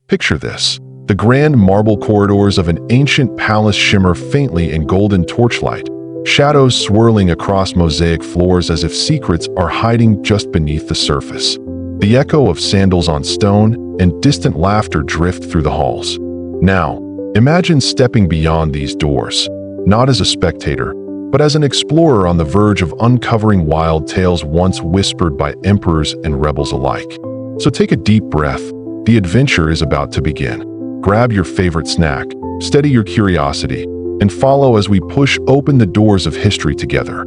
Picture this. The grand marble corridors of an ancient palace shimmer faintly in golden torchlight, shadows swirling across mosaic floors as if secrets are hiding just beneath the surface. The echo of sandals on stone and distant laughter drift through the halls. Now, imagine stepping beyond these doors, not as a spectator, but as an explorer on the verge of uncovering wild tales once whispered by emperors and rebels alike. So take a deep breath. The adventure is about to begin. Grab your favorite snack, steady your curiosity, and follow as we push open the doors of history together.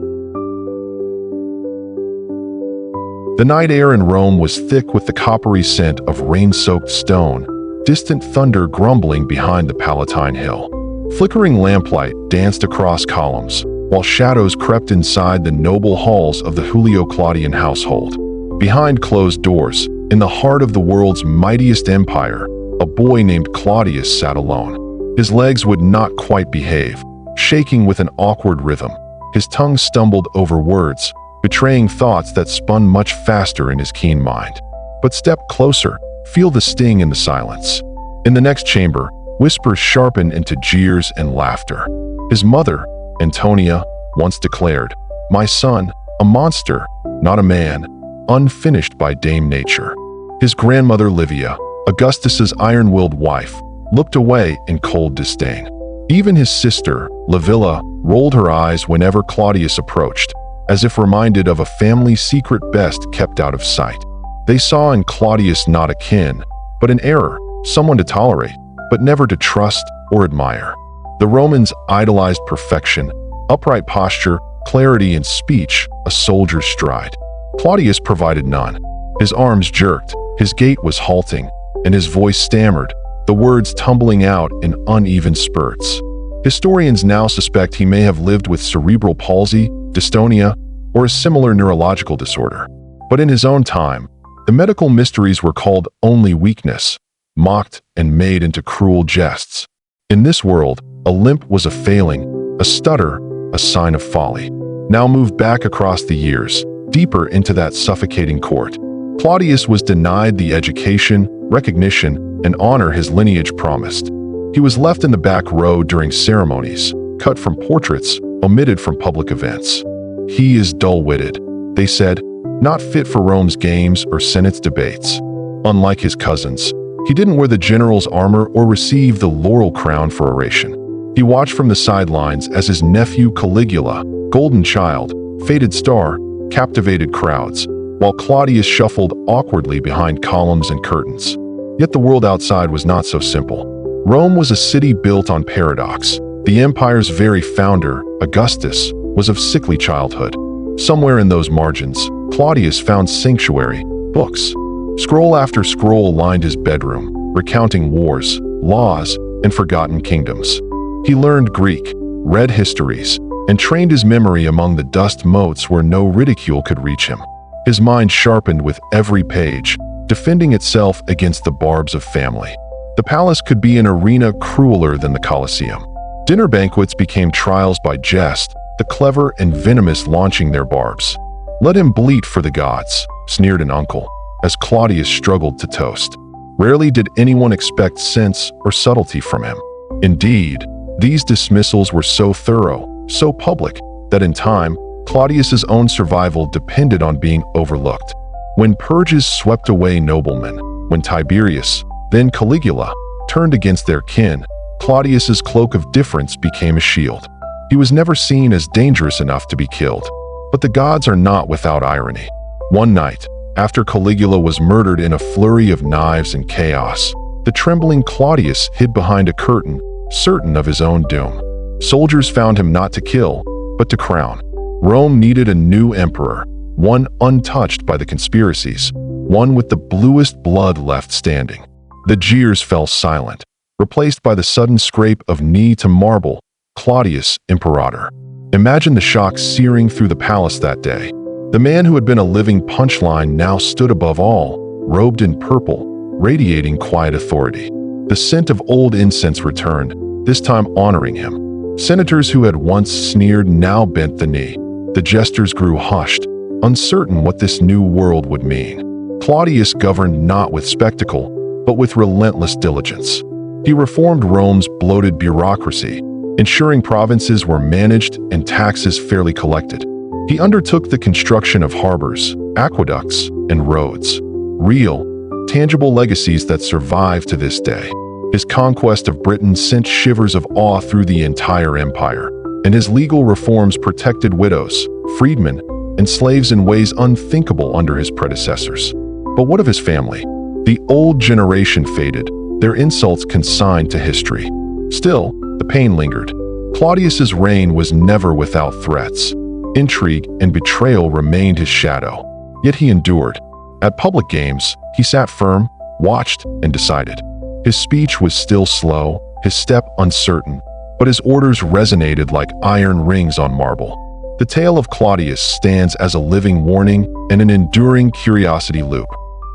The night air in Rome was thick with the coppery scent of rain-soaked stone, distant thunder grumbling behind the Palatine Hill. Flickering lamplight danced across columns, while shadows crept inside the noble halls of the Julio-Claudian household. Behind closed doors, in the heart of the world's mightiest empire, a boy named Claudius sat alone. His legs would not quite behave, shaking with an awkward rhythm. His tongue stumbled over words, betraying thoughts that spun much faster in his keen mind. But step closer, feel the sting in the silence. In the next chamber, whispers sharpen into jeers and laughter. His mother, Antonia, once declared, "My son, a monster, not a man, unfinished by Dame Nature." His grandmother Livia, Augustus's iron-willed wife, looked away in cold disdain. Even his sister, Livilla, rolled her eyes whenever Claudius approached, as if reminded of a family secret best kept out of sight. They saw in Claudius not a kin, but an error, someone to tolerate, but never to trust or admire. The Romans idolized perfection, upright posture, clarity in speech, a soldier's stride. Claudius provided none. His arms jerked, his gait was halting, and his voice stammered, the words tumbling out in uneven spurts. Historians now suspect he may have lived with cerebral palsy, dystonia, or a similar neurological disorder. But in his own time, the medical mysteries were called only weakness, mocked and made into cruel jests. In this world, a limp was a failing, a stutter, a sign of folly. Now move back across the years, deeper into that suffocating court. Claudius was denied the education, recognition, and honor his lineage promised. He was left in the back row during ceremonies, cut from portraits, omitted from public events. He is dull-witted, they said, not fit for Rome's games or Senate's debates. Unlike his cousins, he didn't wear the general's armor or receive the laurel crown for oration. He watched from the sidelines as his nephew Caligula, golden child, faded star, captivated crowds, while Claudius shuffled awkwardly behind columns and curtains. Yet the world outside was not so simple. Rome was a city built on paradox. The empire's very founder, Augustus, was of sickly childhood. Somewhere in those margins, Claudius found sanctuary, books. Scroll after scroll lined his bedroom, recounting wars, laws, and forgotten kingdoms. He learned Greek, read histories, and trained his memory among the dust motes where no ridicule could reach him. His mind sharpened with every page, defending itself against the barbs of family. The palace could be an arena crueler than the Colosseum. Dinner banquets became trials by jest, the clever and venomous launching their barbs. "Let him bleat for the gods," sneered an uncle, as Claudius struggled to toast. Rarely did anyone expect sense or subtlety from him. Indeed, these dismissals were so thorough, so public, that in time, Claudius's own survival depended on being overlooked. When purges swept away noblemen, when Tiberius, then Caligula, turned against their kin, Claudius's cloak of difference became a shield. He was never seen as dangerous enough to be killed. But the gods are not without irony. One night, after Caligula was murdered in a flurry of knives and chaos, the trembling Claudius hid behind a curtain, certain of his own doom. Soldiers found him not to kill, but to crown. Rome needed a new emperor, one untouched by the conspiracies, one with the bluest blood left standing. The jeers fell silent, replaced by the sudden scrape of knee to marble, Claudius Imperator. Imagine the shock searing through the palace that day. The man who had been a living punchline now stood above all, robed in purple, radiating quiet authority. The scent of old incense returned, this time honoring him. Senators who had once sneered now bent the knee. The jesters grew hushed, uncertain what this new world would mean. Claudius governed not with spectacle, but with relentless diligence. He reformed Rome's bloated bureaucracy, ensuring provinces were managed and taxes fairly collected. He undertook the construction of harbors, aqueducts, and roads, real, tangible legacies that survive to this day. His conquest of Britain sent shivers of awe through the entire empire, and his legal reforms protected widows, freedmen, and slaves in ways unthinkable under his predecessors. But what of his family? The old generation faded, their insults consigned to history. Still, the pain lingered. Claudius's reign was never without threats. Intrigue and betrayal remained his shadow, yet he endured. At public games, he sat firm, watched, and decided. His speech was still slow, his step uncertain, but his orders resonated like iron rings on marble. The tale of Claudius stands as a living warning and an enduring curiosity loop.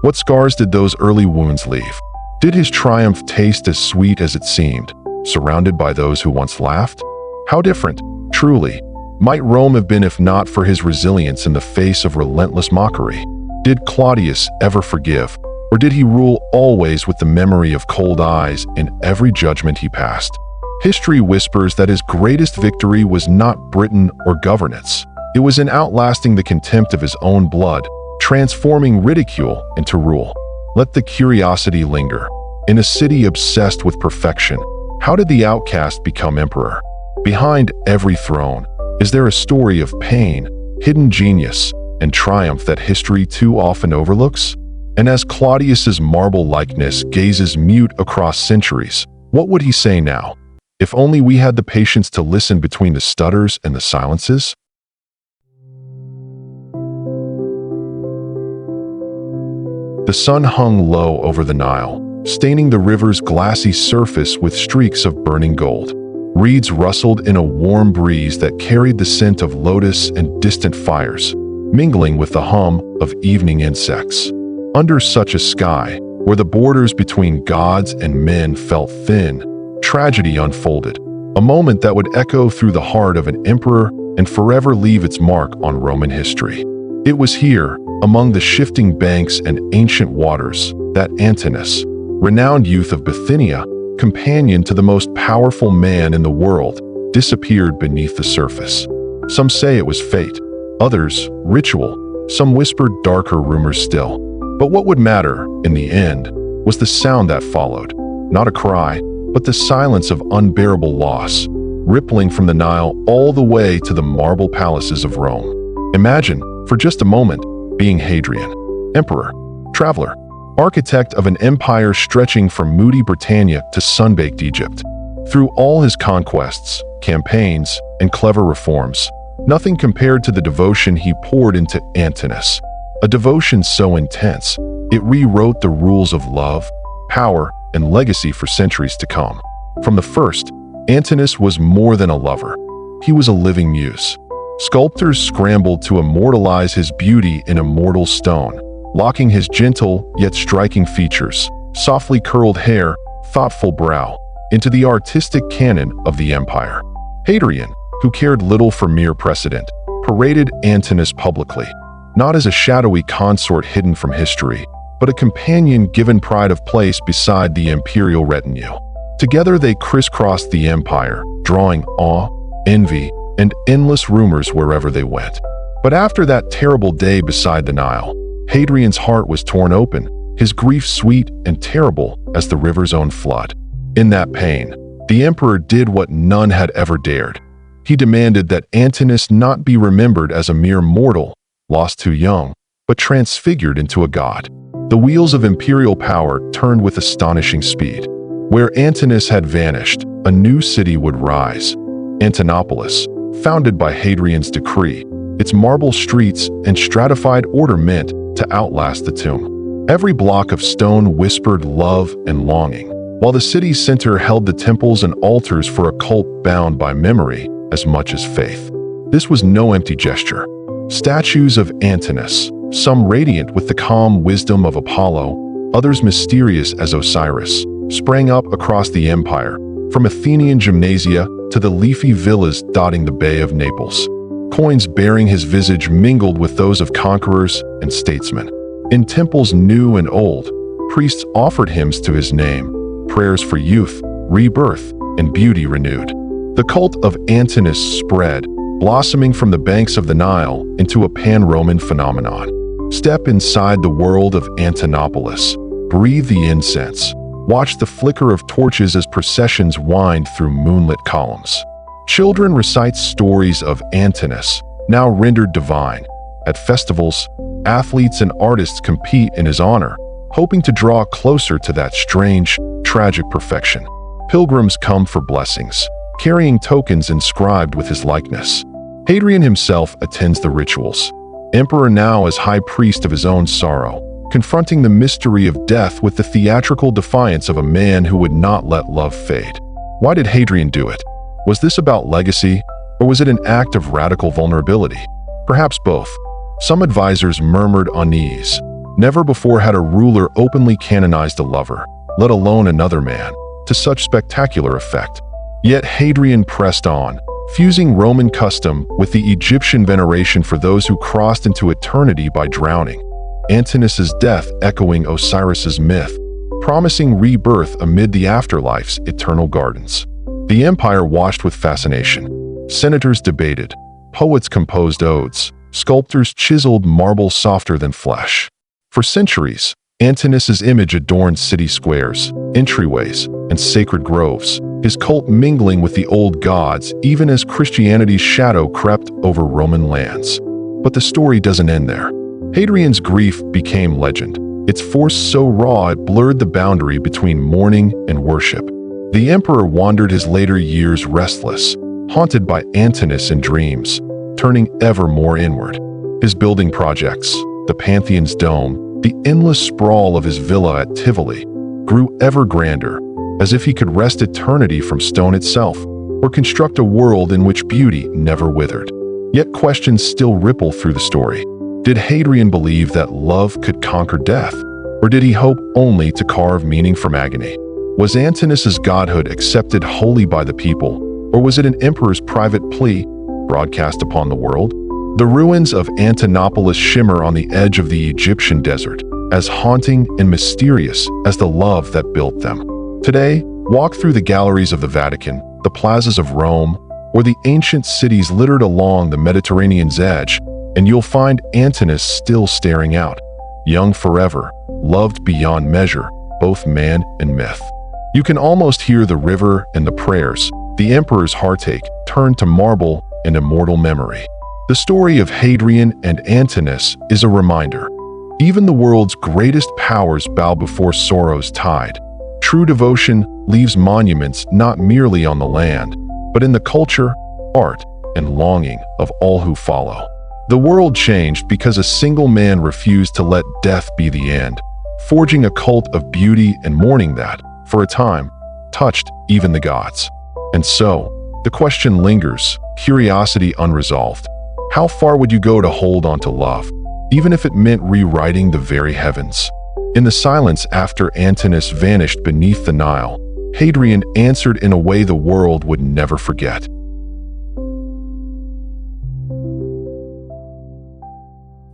What scars did those early wounds leave? Did his triumph taste as sweet as it seemed, surrounded by those who once laughed? How different, truly, might Rome have been if not for his resilience in the face of relentless mockery? Did Claudius ever forgive, or did he rule always with the memory of cold eyes in every judgment he passed? History whispers that his greatest victory was not Britain or governance. It was in outlasting the contempt of his own blood, transforming ridicule into rule. Let the curiosity linger. In a city obsessed with perfection, how did the outcast become emperor? Behind every throne, is there a story of pain, hidden genius, and triumph that history too often overlooks? And as Claudius's marble likeness gazes mute across centuries, what would he say now? If only we had the patience to listen between the stutters and the silences? The sun hung low over the Nile, staining the river's glassy surface with streaks of burning gold. Reeds rustled in a warm breeze that carried the scent of lotus and distant fires, mingling with the hum of evening insects. Under such a sky, where the borders between gods and men felt thin, tragedy unfolded, a moment that would echo through the heart of an emperor and forever leave its mark on Roman history. It was here, among the shifting banks and ancient waters, that Antinous, renowned youth of Bithynia, companion to the most powerful man in the world, disappeared beneath the surface. Some say it was fate, others ritual, some whispered darker rumors still. But what would matter, in the end, was the sound that followed, not a cry, but the silence of unbearable loss, rippling from the Nile all the way to the marble palaces of Rome. Imagine, for just a moment, being Hadrian, emperor, traveler, architect of an empire stretching from moody Britannia to sun-baked Egypt. Through all his conquests, campaigns, and clever reforms, nothing compared to the devotion he poured into Antinous. A devotion so intense, it rewrote the rules of love, power, and legacy for centuries to come. From the first, Antinous was more than a lover. He was a living muse. Sculptors scrambled to immortalize his beauty in immortal stone, locking his gentle yet striking features, softly curled hair, thoughtful brow, into the artistic canon of the empire. Hadrian, who cared little for mere precedent, paraded Antinous publicly, not as a shadowy consort hidden from history, but a companion given pride of place beside the imperial retinue. Together they crisscrossed the empire, drawing awe, envy, and endless rumors wherever they went. But after that terrible day beside the Nile, Hadrian's heart was torn open, his grief sweet and terrible as the river's own flood. In that pain, the emperor did what none had ever dared. He demanded that Antinous not be remembered as a mere mortal, lost too young, but transfigured into a god. The wheels of imperial power turned with astonishing speed. Where Antinous had vanished, a new city would rise, Antinopolis, founded by Hadrian's decree, its marble streets and stratified order meant to outlast the tomb. Every block of stone whispered love and longing, while the city's center held the temples and altars for a cult bound by memory as much as faith. This was no empty gesture. Statues of Antinous, some radiant with the calm wisdom of Apollo, others mysterious as Osiris, sprang up across the empire, from Athenian gymnasia to the leafy villas dotting the Bay of Naples. Coins bearing his visage mingled with those of conquerors and statesmen. In temples new and old, Priests offered hymns to his name, prayers for youth, rebirth, and beauty renewed. The cult of Antinous spread, blossoming from the banks of the Nile into a pan-Roman phenomenon. Step inside the world of Antinopolis. Breathe the incense. Watch the flicker of torches as processions wind through moonlit columns. Children recite stories of Antinous, now rendered divine. At festivals, athletes and artists compete in his honor, hoping to draw closer to that strange, tragic perfection. Pilgrims come for blessings, carrying tokens inscribed with his likeness. Hadrian himself attends the rituals, emperor now as high priest of his own sorrow, confronting the mystery of death with the theatrical defiance of a man who would not let love fade. Why did Hadrian do it? Was this about legacy, or was it an act of radical vulnerability? Perhaps both. Some advisors murmured unease. Never before had a ruler openly canonized a lover, let alone another man, to such spectacular effect. Yet Hadrian pressed on, fusing Roman custom with the Egyptian veneration for those who crossed into eternity by drowning. Antinous' death echoing Osiris's myth, promising rebirth amid the afterlife's eternal gardens. The empire watched with fascination. Senators debated, poets composed odes, sculptors chiseled marble softer than flesh. For centuries, Antinous' image adorned city squares, entryways, and sacred groves, his cult mingling with the old gods even as Christianity's shadow crept over Roman lands. But the story doesn't end there. Hadrian's grief became legend, its force so raw it blurred the boundary between mourning and worship. The emperor wandered his later years restless, haunted by Antinous in dreams, turning ever more inward. His building projects, the Pantheon's dome, the endless sprawl of his villa at Tivoli, grew ever grander, as if he could wrest eternity from stone itself, or construct a world in which beauty never withered. Yet questions still ripple through the story. Did Hadrian believe that love could conquer death, or did he hope only to carve meaning from agony? Was Antinous' godhood accepted wholly by the people, or was it an emperor's private plea, broadcast upon the world? The ruins of Antinopolis shimmer on the edge of the Egyptian desert, as haunting and mysterious as the love that built them. Today, walk through the galleries of the Vatican, the plazas of Rome, or the ancient cities littered along the Mediterranean's edge, and you'll find Antinous still staring out, young forever, loved beyond measure, both man and myth. You can almost hear the river and the prayers, the emperor's heartache turned to marble and immortal memory. The story of Hadrian and Antinous is a reminder. Even the world's greatest powers bow before sorrow's tide. True devotion leaves monuments not merely on the land, but in the culture, art, and longing of all who follow. The world changed because a single man refused to let death be the end, forging a cult of beauty and mourning that, for a time, touched even the gods. And so, the question lingers, curiosity unresolved. How far would you go to hold on to love, even if it meant rewriting the very heavens? In the silence after Antinous vanished beneath the Nile, Hadrian answered in a way the world would never forget.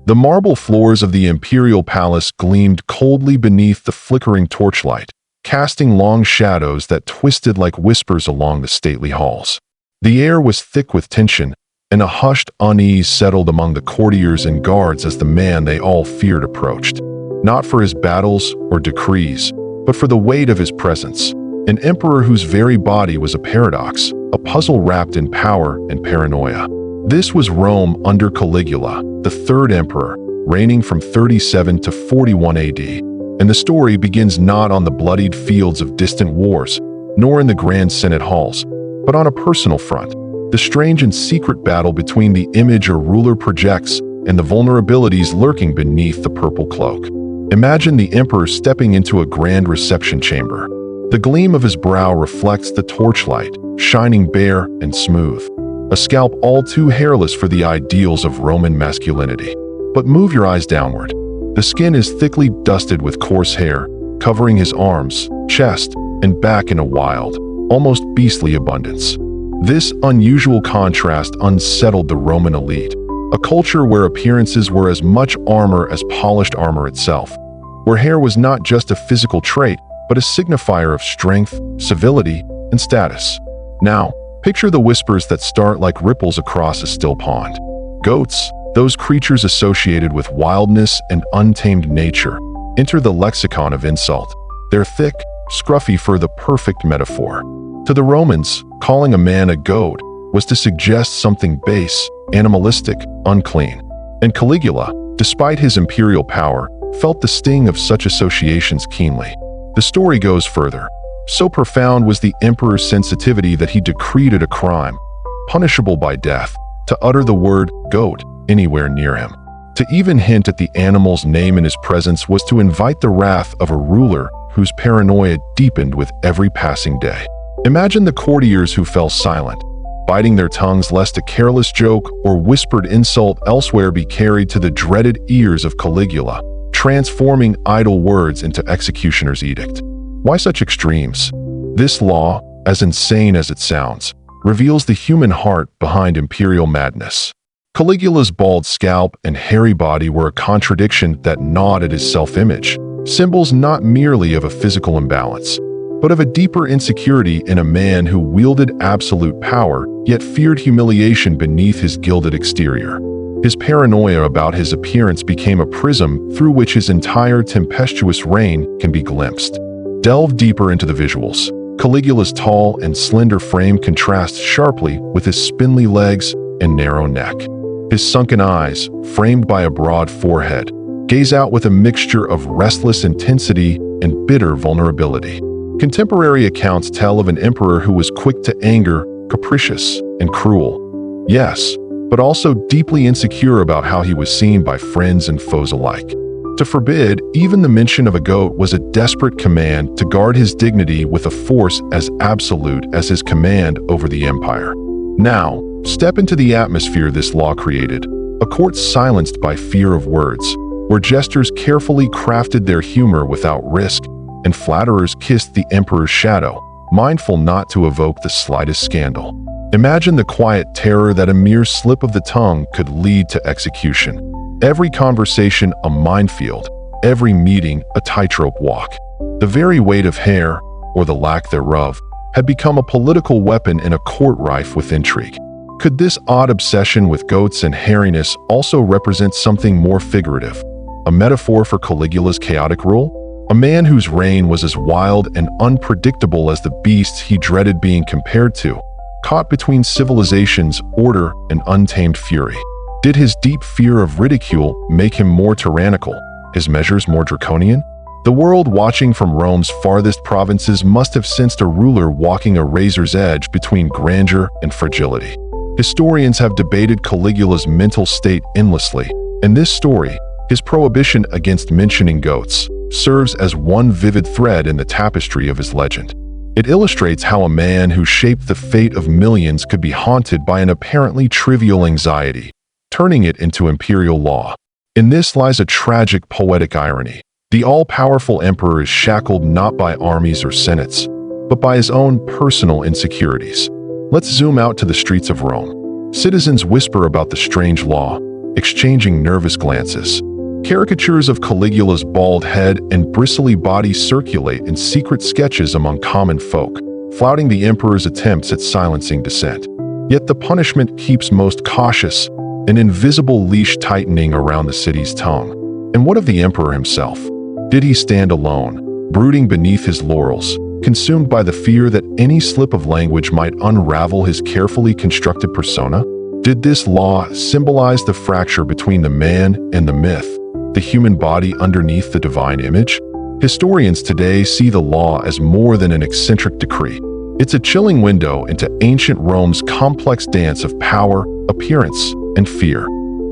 The marble floors of the imperial palace gleamed coldly beneath the flickering torchlight, casting long shadows that twisted like whispers along the stately halls. The air was thick with tension, and a hushed unease settled among the courtiers and guards as the man they all feared approached. Not for his battles or decrees, but for the weight of his presence. An emperor whose very body was a paradox, a puzzle wrapped in power and paranoia. This was Rome under Caligula, the third emperor, reigning from 37 to 41 AD. And the story begins not on the bloodied fields of distant wars, nor in the grand Senate halls, but on a personal front. The strange and secret battle between the image a ruler projects and the vulnerabilities lurking beneath the purple cloak. Imagine the emperor stepping into a grand reception chamber. The gleam of his brow reflects the torchlight, shining bare and smooth. A scalp all too hairless for the ideals of Roman masculinity. But move your eyes downward. The skin is thickly dusted with coarse hair, covering his arms, chest, and back in a wild, almost beastly abundance. This unusual contrast unsettled the Roman elite, a culture where appearances were as much armor as polished armor itself. where hair was not just a physical trait, but a signifier of strength, civility, and status. Now, picture the whispers that start like ripples across a still pond. Goats, those creatures associated with wildness and untamed nature, enter the lexicon of insult. Their thick, scruffy fur the perfect metaphor. To the Romans, calling a man a goat was to suggest something base, animalistic, unclean. And Caligula, despite his imperial power, felt the sting of such associations keenly. The story goes further. So profound was the emperor's sensitivity that he decreed it a crime, punishable by death, to utter the word goat anywhere near him. To even hint at the animal's name in his presence was to invite the wrath of a ruler whose paranoia deepened with every passing day. Imagine the courtiers who fell silent, biting their tongues lest a careless joke or whispered insult elsewhere be carried to the dreaded ears of Caligula, transforming idle words into executioner's edict. Why such extremes? This law, as insane as it sounds, reveals the human heart behind imperial madness. Caligula's bald scalp and hairy body were a contradiction that gnawed at his self-image, symbols not merely of a physical imbalance, but of a deeper insecurity in a man who wielded absolute power, yet feared humiliation beneath his gilded exterior. His paranoia about his appearance became a prism through which his entire tempestuous reign can be glimpsed. Delve deeper into the visuals. Caligula's tall and slender frame contrasts sharply with his spindly legs and narrow neck. His sunken eyes, framed by a broad forehead, gaze out with a mixture of restless intensity and bitter vulnerability. Contemporary accounts tell of an emperor who was quick to anger, capricious, and cruel. Yes, but also deeply insecure about how he was seen by friends and foes alike. To forbid even the mention of a goat was a desperate command to guard his dignity with a force as absolute as his command over the empire. Now, step into the atmosphere this law created, a court silenced by fear of words, where jesters carefully crafted their humor without risk, and flatterers kissed the emperor's shadow, mindful not to evoke the slightest scandal. Imagine the quiet terror that a mere slip of the tongue could lead to execution. Every conversation a minefield, every meeting a tightrope walk. The very weight of hair, or the lack thereof, had become a political weapon in a court rife with intrigue. Could this odd obsession with goats and hairiness also represent something more figurative? A metaphor for Caligula's chaotic rule? A man whose reign was as wild and unpredictable as the beasts he dreaded being compared to, caught between civilization's order and untamed fury. Did his deep fear of ridicule make him more tyrannical, his measures more draconian? The world watching from Rome's farthest provinces must have sensed a ruler walking a razor's edge between grandeur and fragility. Historians have debated Caligula's mental state endlessly, and this story, his prohibition against mentioning goats, serves as one vivid thread in the tapestry of his legend. It illustrates how a man who shaped the fate of millions could be haunted by an apparently trivial anxiety, turning it into imperial law. In this lies a tragic poetic irony. The all-powerful emperor is shackled not by armies or senates, but by his own personal insecurities. Let's zoom out to the streets of Rome. Citizens whisper about the strange law, exchanging nervous glances. Caricatures of Caligula's bald head and bristly body circulate in secret sketches among common folk, flouting the emperor's attempts at silencing dissent. Yet the punishment keeps most cautious, an invisible leash tightening around the city's tongue. And what of the emperor himself? Did he stand alone, brooding beneath his laurels, consumed by the fear that any slip of language might unravel his carefully constructed persona? Did this law symbolize the fracture between the man and the myth, the human body underneath the divine image? Historians today see the law as more than an eccentric decree. It's a chilling window into ancient Rome's complex dance of power, appearance, and fear.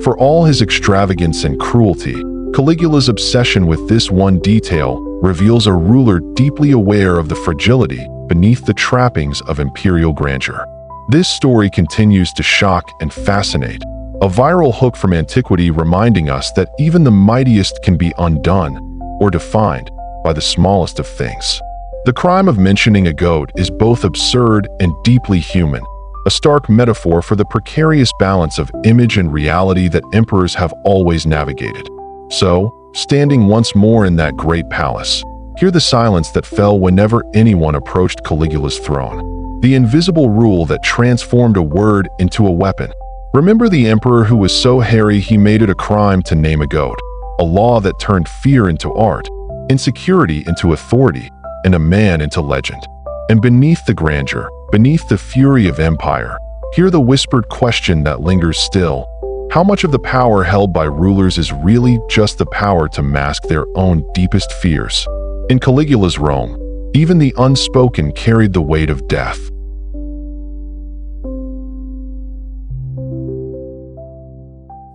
For all his extravagance and cruelty, Caligula's obsession with this one detail reveals a ruler deeply aware of the fragility beneath the trappings of imperial grandeur. This story continues to shock and fascinate, a viral hook from antiquity reminding us that even the mightiest can be undone or defined by the smallest of things. The crime of mentioning a goat is both absurd and deeply human, a stark metaphor for the precarious balance of image and reality that emperors have always navigated. So, standing once more in that great palace. Hear the silence that fell whenever anyone approached Caligula's throne. The invisible rule that transformed a word into a weapon. Remember the emperor who was so hairy he made it a crime to name a goat. A law that turned fear into art, insecurity into authority, and a man into legend. And beneath the grandeur, beneath the fury of empire, hear the whispered question that lingers still. How much of the power held by rulers is really just the power to mask their own deepest fears? In Caligula's Rome, even the unspoken carried the weight of death.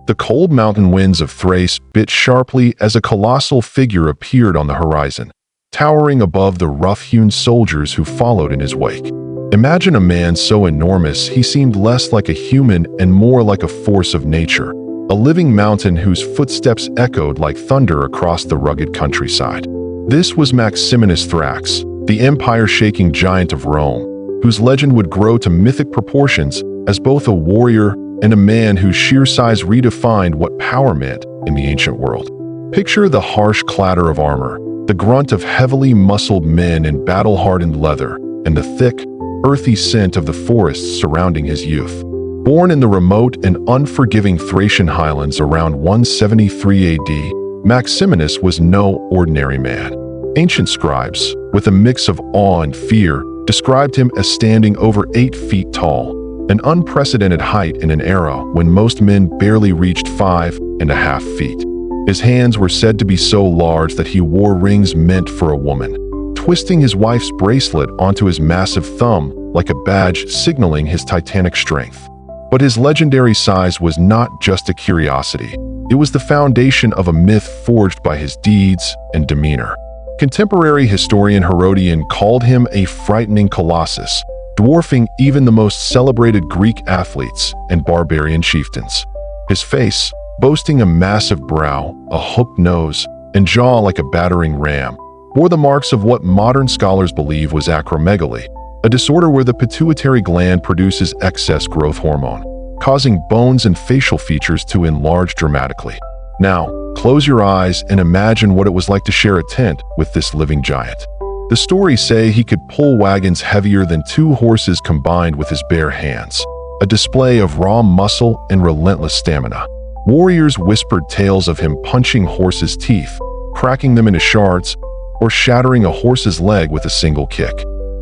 The cold mountain winds of Thrace bit sharply as a colossal figure appeared on the horizon, towering above the rough-hewn soldiers who followed in his wake. Imagine a man so enormous he seemed less like a human and more like a force of nature, a living mountain whose footsteps echoed like thunder across the rugged countryside. This was Maximinus Thrax, the empire-shaking giant of Rome, whose legend would grow to mythic proportions as both a warrior and a man whose sheer size redefined what power meant in the ancient world. Picture the harsh clatter of armor, the grunt of heavily muscled men in battle-hardened leather, and the thick, earthy scent of the forests surrounding his youth. Born in the remote and unforgiving Thracian highlands around 173 AD, Maximinus was no ordinary man. Ancient scribes, with a mix of awe and fear, described him as standing over 8 feet tall, an unprecedented height in an era when most men barely reached 5.5 feet. His hands were said to be so large that he wore rings meant for a woman, twisting his wife's bracelet onto his massive thumb like a badge signaling his titanic strength. But his legendary size was not just a curiosity. It was the foundation of a myth forged by his deeds and demeanor. Contemporary historian Herodian called him a frightening colossus, dwarfing even the most celebrated Greek athletes and barbarian chieftains. His face, boasting a massive brow, a hooked nose, and jaw like a battering ram, bore the marks of what modern scholars believe was acromegaly, a disorder where the pituitary gland produces excess growth hormone, causing bones and facial features to enlarge dramatically. Now, close your eyes and imagine what it was like to share a tent with this living giant. The stories say he could pull wagons heavier than 2 horses combined with his bare hands, a display of raw muscle and relentless stamina. Warriors whispered tales of him punching horses' teeth, cracking them into shards, or shattering a horse's leg with a single kick.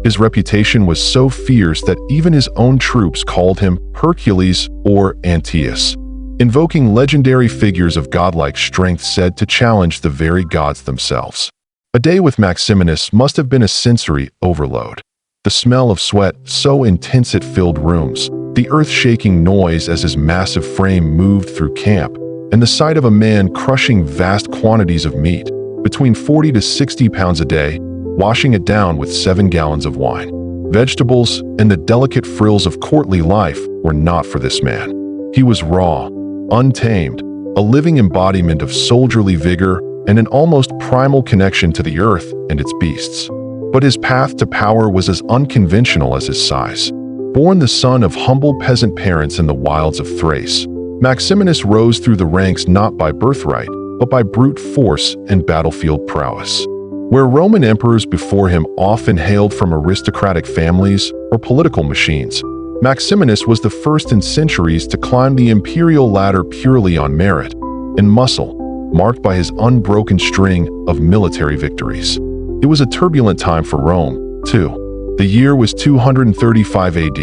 His reputation was so fierce that even his own troops called him Hercules or Antaeus, invoking legendary figures of godlike strength said to challenge the very gods themselves. A day with Maximinus must have been a sensory overload. The smell of sweat so intense it filled rooms, the earth-shaking noise as his massive frame moved through camp, and the sight of a man crushing vast quantities of meat, between 40 to 60 pounds a day, washing it down with 7 gallons of wine. Vegetables and the delicate frills of courtly life were not for this man. He was raw, untamed, a living embodiment of soldierly vigor and an almost primal connection to the earth and its beasts. But his path to power was as unconventional as his size. Born the son of humble peasant parents in the wilds of Thrace, Maximinus rose through the ranks not by birthright, but by brute force and battlefield prowess. Where Roman emperors before him often hailed from aristocratic families or political machines, Maximinus was the first in centuries to climb the imperial ladder purely on merit and muscle, marked by his unbroken string of military victories. It was a turbulent time for Rome, too. The year was 235 AD,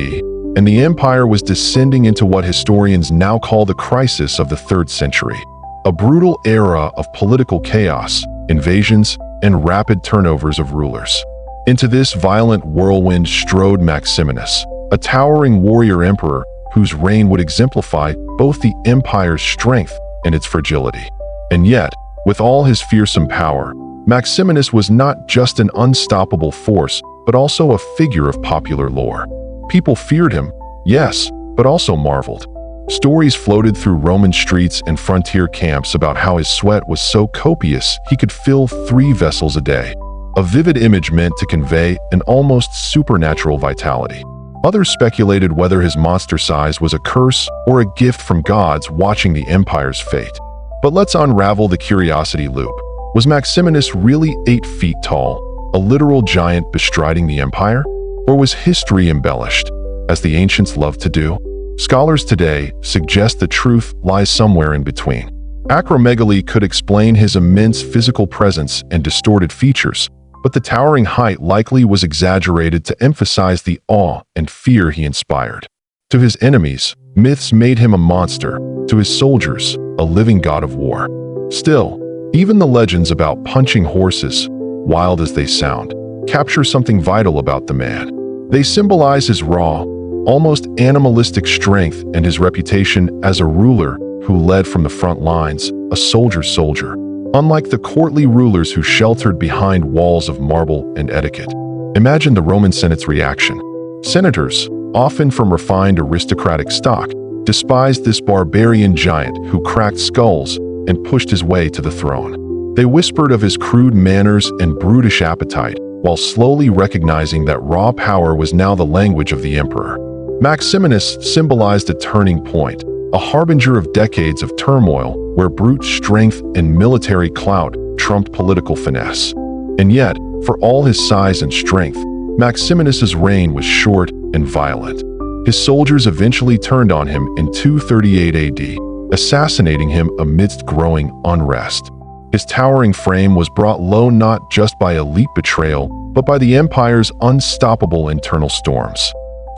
and the empire was descending into what historians now call the crisis of the 3rd century, a brutal era of political chaos, invasions, and rapid turnovers of rulers. Into this violent whirlwind strode Maximinus, a towering warrior emperor whose reign would exemplify both the empire's strength and its fragility. And yet, with all his fearsome power, Maximinus was not just an unstoppable force, but also a figure of popular lore. People feared him, yes, but also marveled. Stories floated through Roman streets and frontier camps about how his sweat was so copious he could fill 3 vessels a day, a vivid image meant to convey an almost supernatural vitality. Others speculated whether his monster size was a curse or a gift from gods watching the empire's fate. But let's unravel the curiosity loop. Was Maximinus really 8 feet tall, a literal giant bestriding the empire? Or was history embellished, as the ancients loved to do? Scholars today suggest the truth lies somewhere in between. Acromegaly could explain his immense physical presence and distorted features, but the towering height likely was exaggerated to emphasize the awe and fear he inspired. To his enemies, myths made him a monster. To his soldiers, a living god of war. Still, even the legends about punching horses, wild as they sound, capture something vital about the man. They symbolize his raw, almost animalistic strength and his reputation as a ruler who led from the front lines, a soldier's soldier. Unlike the courtly rulers who sheltered behind walls of marble and etiquette. Imagine the Roman Senate's reaction. Senators, often from refined aristocratic stock, despised this barbarian giant who cracked skulls and pushed his way to the throne. They whispered of his crude manners and brutish appetite, while slowly recognizing that raw power was now the language of the emperor. Maximinus symbolized a turning point, a harbinger of decades of turmoil where brute strength and military clout trumped political finesse. And yet, for all his size and strength, Maximinus's reign was short and violent. His soldiers eventually turned on him in 238 AD, assassinating him amidst growing unrest. His towering frame was brought low not just by elite betrayal, but by the empire's unstoppable internal storms.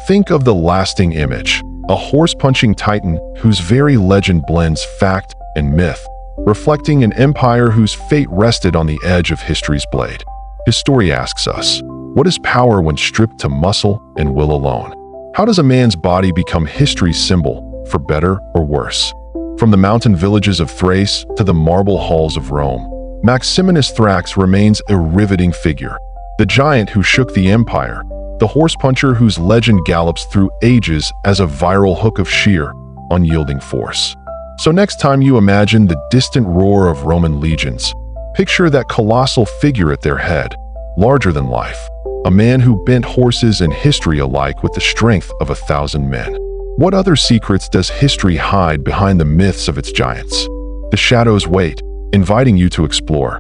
Think of the lasting image, a horse-punching titan whose very legend blends fact and myth, reflecting an empire whose fate rested on the edge of history's blade. His story asks us, what is power when stripped to muscle and will alone? How does a man's body become history's symbol, for better or worse? From the mountain villages of Thrace to the marble halls of Rome, Maximinus Thrax remains a riveting figure. The giant who shook the empire, the horse puncher whose legend gallops through ages as a viral hook of sheer, unyielding force. So next time you imagine the distant roar of Roman legions, picture that colossal figure at their head, larger than life, a man who bent horses and history alike with the strength of 1,000 men. What other secrets does history hide behind the myths of its giants? The shadows wait, inviting you to explore.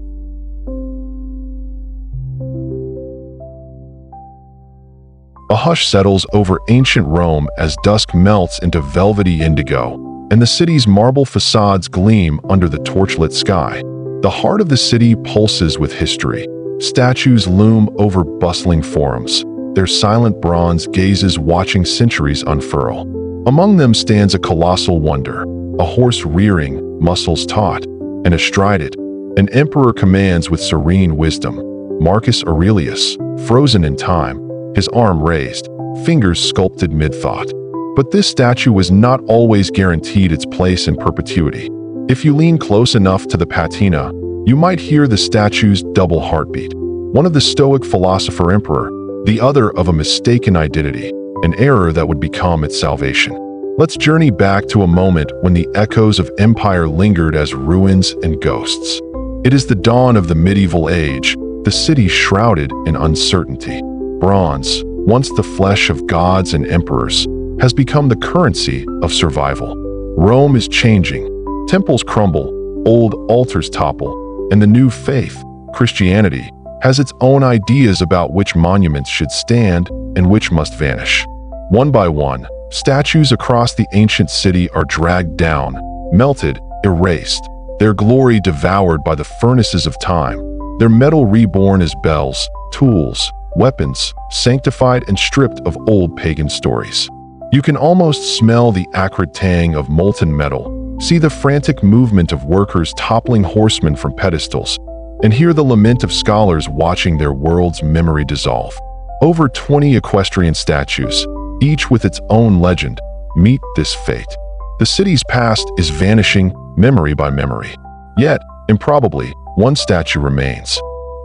A hush settles over ancient Rome as dusk melts into velvety indigo, and the city's marble facades gleam under the torchlit sky. The heart of the city pulses with history. Statues loom over bustling forums, their silent bronze gazes watching centuries unfurl. Among them stands a colossal wonder, a horse rearing, muscles taut, and astride it, an emperor commands with serene wisdom. Marcus Aurelius, frozen in time, his arm raised, fingers sculpted mid-thought. But this statue was not always guaranteed its place in perpetuity. If you lean close enough to the patina, you might hear the statue's double heartbeat, one of the Stoic philosopher emperor, the other of a mistaken identity, an error that would become its salvation. Let's journey back to a moment when the echoes of empire lingered as ruins and ghosts. It is the dawn of the medieval age, the city shrouded in uncertainty. Bronze, once the flesh of gods and emperors, has become the currency of survival. Rome is changing. Temples crumble, old altars topple, and the new faith, Christianity, has its own ideas about which monuments should stand and which must vanish. One by one, statues across the ancient city are dragged down, melted, erased, their glory devoured by the furnaces of time, their metal reborn as bells, tools, weapons, sanctified and stripped of old pagan stories. You can almost smell the acrid tang of molten metal, see the frantic movement of workers toppling horsemen from pedestals, and hear the lament of scholars watching their world's memory dissolve. Over 20 equestrian statues, each with its own legend, meet this fate. The city's past is vanishing, memory by memory. Yet, improbably, one statue remains.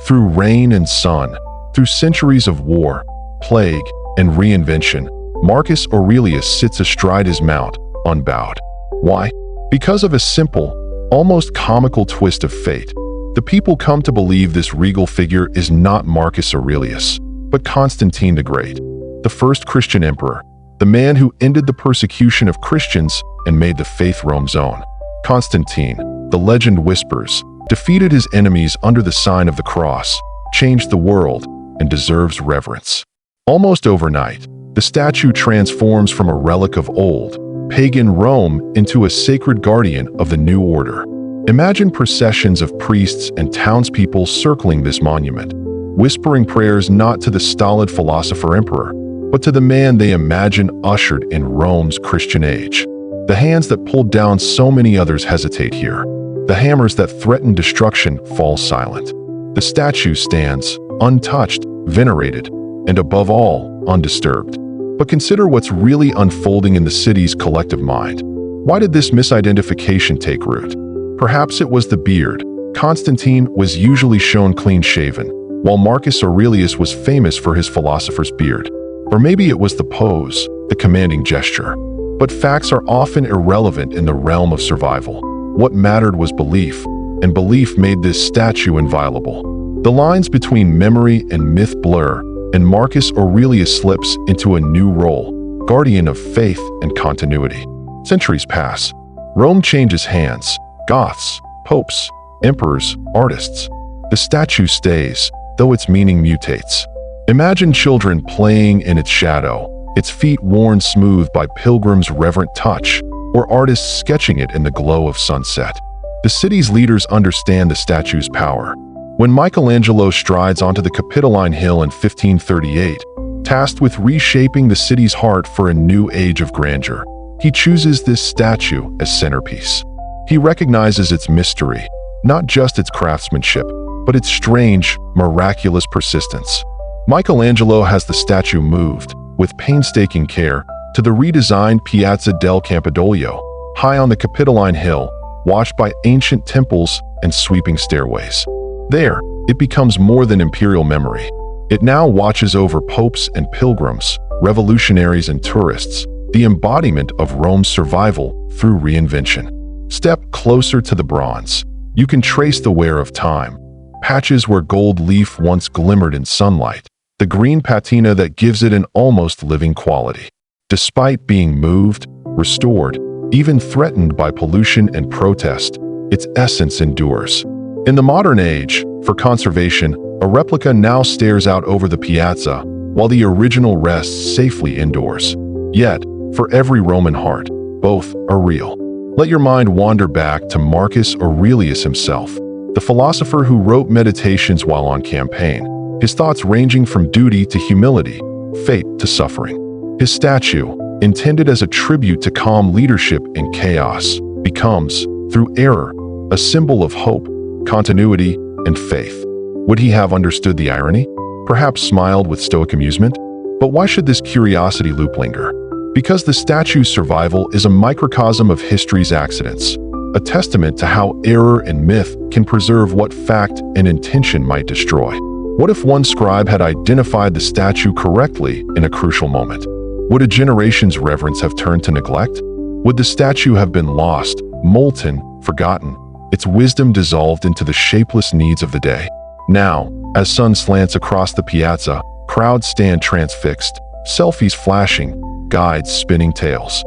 Through rain and sun, through centuries of war, plague, and reinvention, Marcus Aurelius sits astride his mount, unbowed. Why? Because of a simple, almost comical twist of fate. The people come to believe this regal figure is not Marcus Aurelius, but Constantine the Great, the first Christian emperor, the man who ended the persecution of Christians and made the faith Rome's own. Constantine, the legend whispers, defeated his enemies under the sign of the cross, changed the world, and deserves reverence. Almost overnight, the statue transforms from a relic of old, pagan Rome into a sacred guardian of the new order. Imagine processions of priests and townspeople circling this monument, whispering prayers not to the stolid philosopher-emperor, but to the man they imagine ushered in Rome's Christian age. The hands that pulled down so many others hesitate here. The hammers that threaten destruction fall silent. The statue stands, untouched, venerated, and above all, undisturbed. But consider what's really unfolding in the city's collective mind. Why did this misidentification take root? Perhaps it was the beard. Constantine was usually shown clean-shaven, while Marcus Aurelius was famous for his philosopher's beard. Or maybe it was the pose, the commanding gesture. But facts are often irrelevant in the realm of survival. What mattered was belief, and belief made this statue inviolable. The lines between memory and myth blur, and Marcus Aurelius slips into a new role, guardian of faith and continuity. Centuries pass. Rome changes hands. Goths, popes, emperors, artists. The statue stays, though its meaning mutates. Imagine children playing in its shadow, its feet worn smooth by pilgrims' reverent touch, or artists sketching it in the glow of sunset. The city's leaders understand the statue's power. When Michelangelo strides onto the Capitoline Hill in 1538, tasked with reshaping the city's heart for a new age of grandeur, he chooses this statue as centerpiece. He recognizes its mystery, not just its craftsmanship, but its strange, miraculous persistence. Michelangelo has the statue moved, with painstaking care, to the redesigned Piazza del Campidoglio, high on the Capitoline Hill, watched by ancient temples and sweeping stairways. There, it becomes more than imperial memory. It now watches over popes and pilgrims, revolutionaries and tourists, the embodiment of Rome's survival through reinvention. Step closer to the bronze. You can trace the wear of time, patches where gold leaf once glimmered in sunlight, the green patina that gives it an almost living quality. Despite being moved, restored, even threatened by pollution and protest, its essence endures. In the modern age, for conservation, a replica now stares out over the piazza, while the original rests safely indoors. Yet, for every Roman heart, both are real. Let your mind wander back to Marcus Aurelius himself, the philosopher who wrote Meditations while on campaign, his thoughts ranging from duty to humility, fate to suffering. His statue, intended as a tribute to calm leadership in chaos, becomes, through error, a symbol of hope, continuity, and faith. Would he have understood the irony? Perhaps smiled with stoic amusement? But why should this curiosity loop linger? Because the statue's survival is a microcosm of history's accidents, a testament to how error and myth can preserve what fact and intention might destroy. What if one scribe had identified the statue correctly in a crucial moment? Would a generation's reverence have turned to neglect? Would the statue have been lost, molten, forgotten, its wisdom dissolved into the shapeless needs of the day? Now, as sun slants across the piazza, crowds stand transfixed, selfies flashing, guides spinning tales.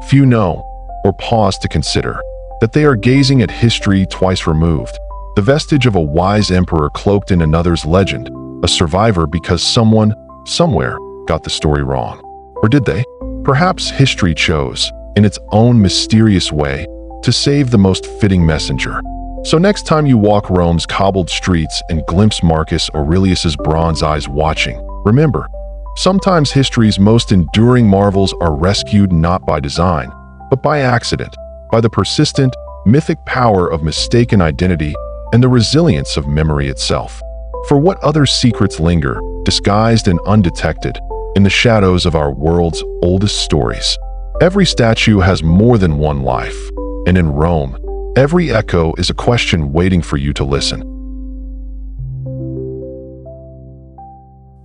Few know, or pause to consider, that they are gazing at history twice removed, the vestige of a wise emperor cloaked in another's legend, a survivor because someone, somewhere, got the story wrong. Or did they? Perhaps history chose, in its own mysterious way, to save the most fitting messenger. So next time you walk Rome's cobbled streets and glimpse Marcus Aurelius's bronze eyes watching, remember, sometimes history's most enduring marvels are rescued not by design, but by accident, by the persistent, mythic power of mistaken identity and the resilience of memory itself. For what other secrets linger, disguised and undetected, in the shadows of our world's oldest stories? Every statue has more than one life, and in Rome, every echo is a question waiting for you to listen.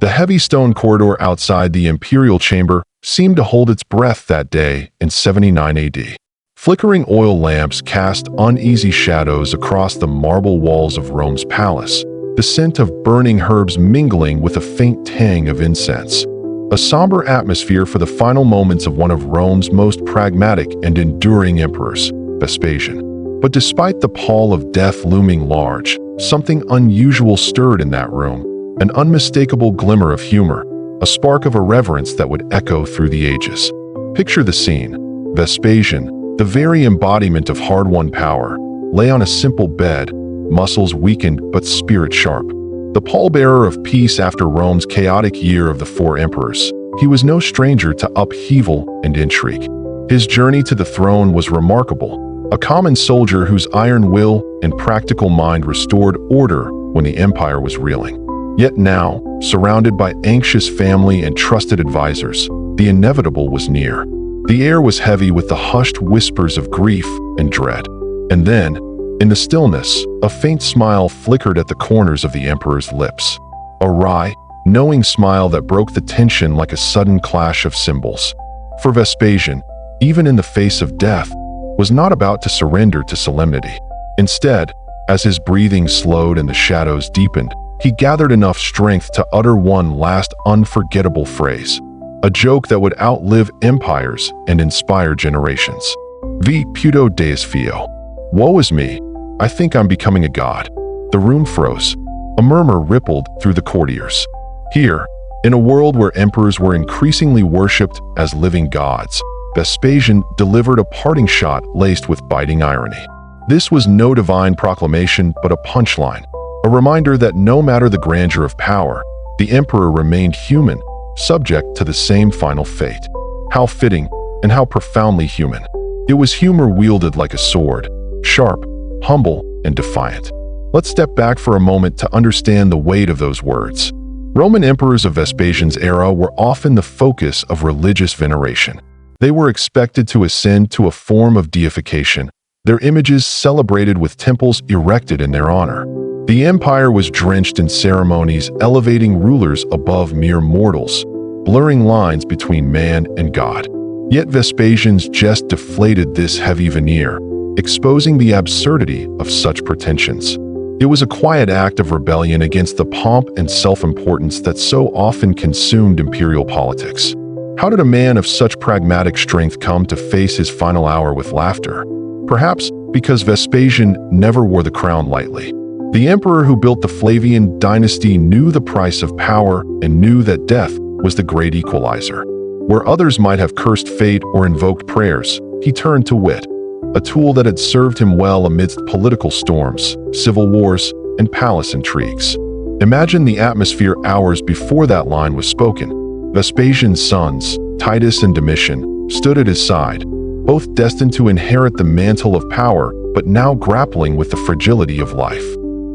The heavy stone corridor outside the imperial chamber seemed to hold its breath that day in 79 AD. Flickering oil lamps cast uneasy shadows across the marble walls of Rome's palace, the scent of burning herbs mingling with a faint tang of incense. A somber atmosphere for the final moments of one of Rome's most pragmatic and enduring emperors, Vespasian. But despite the pall of death looming large, something unusual stirred in that room, an unmistakable glimmer of humor, a spark of irreverence that would echo through the ages. Picture the scene. Vespasian, the very embodiment of hard-won power, lay on a simple bed, muscles weakened but spirit sharp. The pallbearer of peace after Rome's chaotic year of the four emperors, he was no stranger to upheaval and intrigue. His journey to the throne was remarkable, a common soldier whose iron will and practical mind restored order when the empire was reeling. Yet now, surrounded by anxious family and trusted advisors, the inevitable was near. The air was heavy with the hushed whispers of grief and dread. And then, in the stillness, a faint smile flickered at the corners of the emperor's lips. A wry, knowing smile that broke the tension like a sudden clash of cymbals. For Vespasian, even in the face of death, was not about to surrender to solemnity. Instead, as his breathing slowed and the shadows deepened, he gathered enough strength to utter one last unforgettable phrase, a joke that would outlive empires and inspire generations. Vi puto deus fio. Woe is me. I think I'm becoming a god. The room froze. A murmur rippled through the courtiers. Here, in a world where emperors were increasingly worshipped as living gods, Vespasian delivered a parting shot laced with biting irony. This was no divine proclamation but a punchline, a reminder that no matter the grandeur of power, the emperor remained human, subject to the same final fate. How fitting and how profoundly human. It was humor wielded like a sword, sharp, humble, and defiant. Let's step back for a moment to understand the weight of those words. Roman emperors of Vespasian's era were often the focus of religious veneration. They were expected to ascend to a form of deification, their images celebrated with temples erected in their honor. The empire was drenched in ceremonies elevating rulers above mere mortals, blurring lines between man and God. Yet Vespasian's jest deflated this heavy veneer, exposing the absurdity of such pretensions. It was a quiet act of rebellion against the pomp and self-importance that so often consumed imperial politics. How did a man of such pragmatic strength come to face his final hour with laughter? Perhaps because Vespasian never wore the crown lightly. The emperor who built the Flavian dynasty knew the price of power and knew that death was the great equalizer. Where others might have cursed fate or invoked prayers, he turned to wit, a tool that had served him well amidst political storms, civil wars, and palace intrigues. Imagine the atmosphere hours before that line was spoken. Vespasian's sons, Titus and Domitian, stood at his side, both destined to inherit the mantle of power, but now grappling with the fragility of life.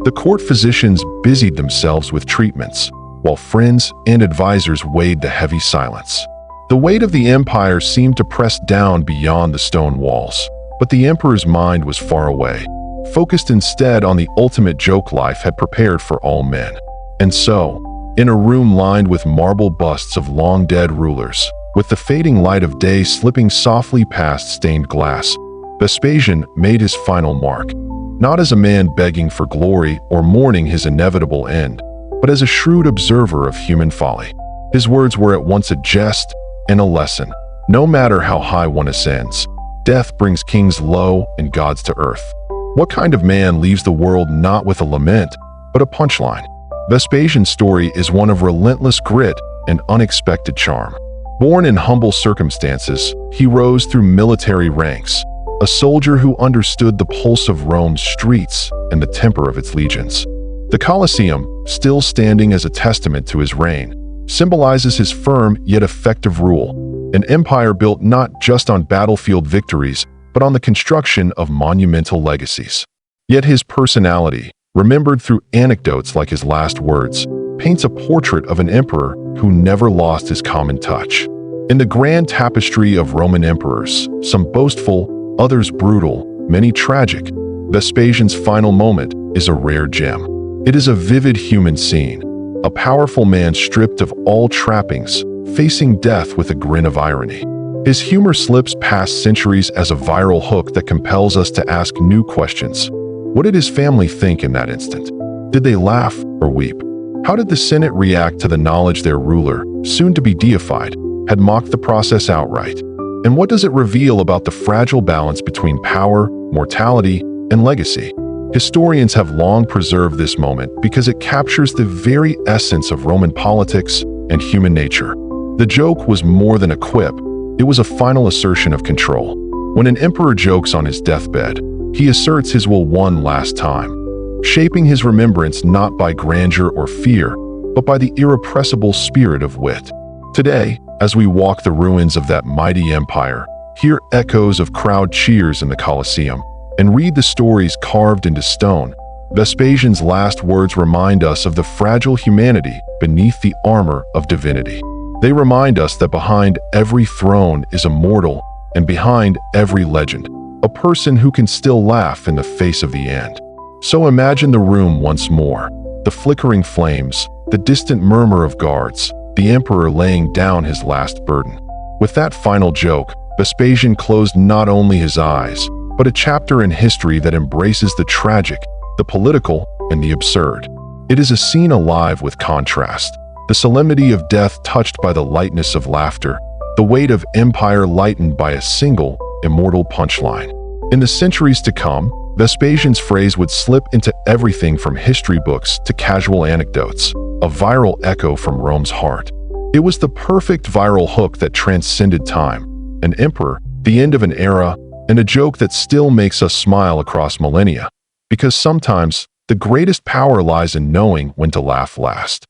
The court physicians busied themselves with treatments, while friends and advisors weighed the heavy silence. The weight of the empire seemed to press down beyond the stone walls, but the emperor's mind was far away, focused instead on the ultimate joke life had prepared for all men. And so, in a room lined with marble busts of long-dead rulers, with the fading light of day slipping softly past stained glass, Vespasian made his final mark, not as a man begging for glory or mourning his inevitable end, but as a shrewd observer of human folly. His words were at once a jest and a lesson. No matter how high one ascends, death brings kings low and gods to earth. What kind of man leaves the world not with a lament, but a punchline? Vespasian's story is one of relentless grit and unexpected charm. Born in humble circumstances, he rose through military ranks, a soldier who understood the pulse of Rome's streets and the temper of its legions. The Colosseum, still standing as a testament to his reign, symbolizes his firm yet effective rule, an empire built not just on battlefield victories, but on the construction of monumental legacies. Yet his personality, remembered through anecdotes like his last words, paints a portrait of an emperor who never lost his common touch. In the grand tapestry of Roman emperors, some boastful, others brutal, many tragic, Vespasian's final moment is a rare gem. It is a vivid human scene, a powerful man stripped of all trappings, facing death with a grin of irony. His humor slips past centuries as a viral hook that compels us to ask new questions. What did his family think in that instant? Did they laugh or weep? How did the Senate react to the knowledge their ruler, soon to be deified, had mocked the process outright? And what does it reveal about the fragile balance between power, mortality, and legacy. Historians have long preserved this moment because it captures the very essence of Roman politics and human nature. The joke was more than a quip, it was a final assertion of control. When an emperor jokes on his deathbed, he asserts his will one last time, shaping his remembrance not by grandeur or fear, but by the irrepressible spirit of wit. Today, as we walk the ruins of that mighty empire, hear echoes of crowd cheers in the Colosseum, and read the stories carved into stone, Vespasian's last words remind us of the fragile humanity beneath the armor of divinity. They remind us that behind every throne is a mortal, and behind every legend, a person who can still laugh in the face of the end. So imagine the room once more, the flickering flames, the distant murmur of guards, the emperor laying down his last burden. With that final joke, Vespasian closed not only his eyes, but a chapter in history that embraces the tragic, the political, and the absurd. It is a scene alive with contrast, the solemnity of death touched by the lightness of laughter, the weight of empire lightened by a single, immortal punchline. In the centuries to come, Vespasian's phrase would slip into everything from history books to casual anecdotes, a viral echo from Rome's heart. It was the perfect viral hook that transcended time, an emperor, the end of an era, and a joke that still makes us smile across millennia, because sometimes the greatest power lies in knowing when to laugh last.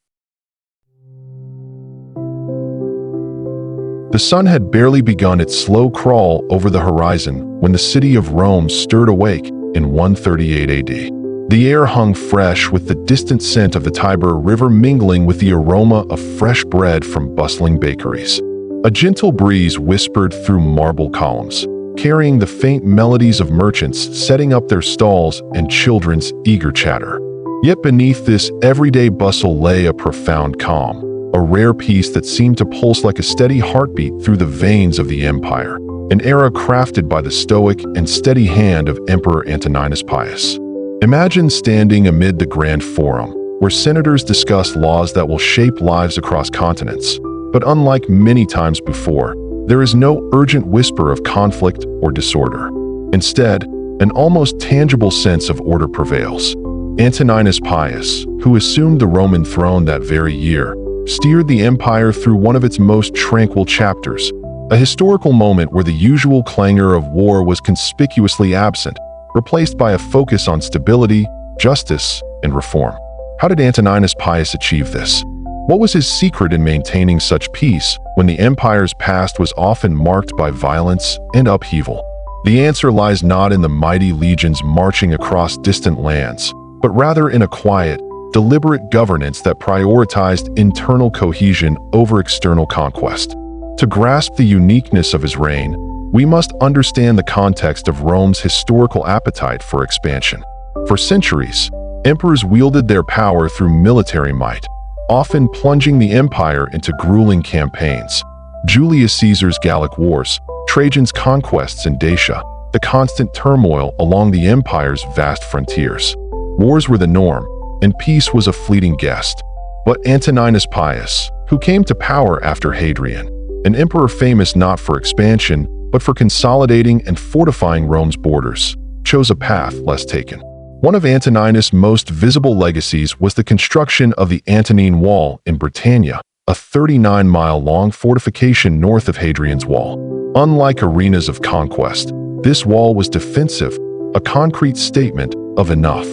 The sun had barely begun its slow crawl over the horizon when the city of Rome stirred awake in 138 AD. The air hung fresh with the distant scent of the Tiber River mingling with the aroma of fresh bread from bustling bakeries. A gentle breeze whispered through marble columns, carrying the faint melodies of merchants setting up their stalls and children's eager chatter. Yet beneath this everyday bustle lay a profound calm, a rare peace that seemed to pulse like a steady heartbeat through the veins of the empire, an era crafted by the stoic and steady hand of Emperor Antoninus Pius. Imagine standing amid the Grand Forum, where senators discuss laws that will shape lives across continents. But unlike many times before, there is no urgent whisper of conflict or disorder. Instead, an almost tangible sense of order prevails. Antoninus Pius, who assumed the Roman throne that very year, steered the empire through one of its most tranquil chapters, a historical moment where the usual clangor of war was conspicuously absent, replaced by a focus on stability, justice, and reform. How did Antoninus Pius achieve this? What was his secret in maintaining such peace when the empire's past was often marked by violence and upheaval? The answer lies not in the mighty legions marching across distant lands, but rather in a quiet, deliberate governance that prioritized internal cohesion over external conquest. To grasp the uniqueness of his reign, we must understand the context of Rome's historical appetite for expansion. For centuries, emperors wielded their power through military might, often plunging the empire into grueling campaigns. Julius Caesar's Gallic Wars, Trajan's conquests in Dacia, the constant turmoil along the empire's vast frontiers. Wars were the norm, and peace was a fleeting guest. But Antoninus Pius, who came to power after Hadrian, an emperor famous not for expansion, but for consolidating and fortifying Rome's borders, chose a path less taken. One of Antoninus' most visible legacies was the construction of the Antonine Wall in Britannia, a 39-mile-long fortification north of Hadrian's Wall. Unlike arenas of conquest, this wall was defensive, a concrete statement of enough.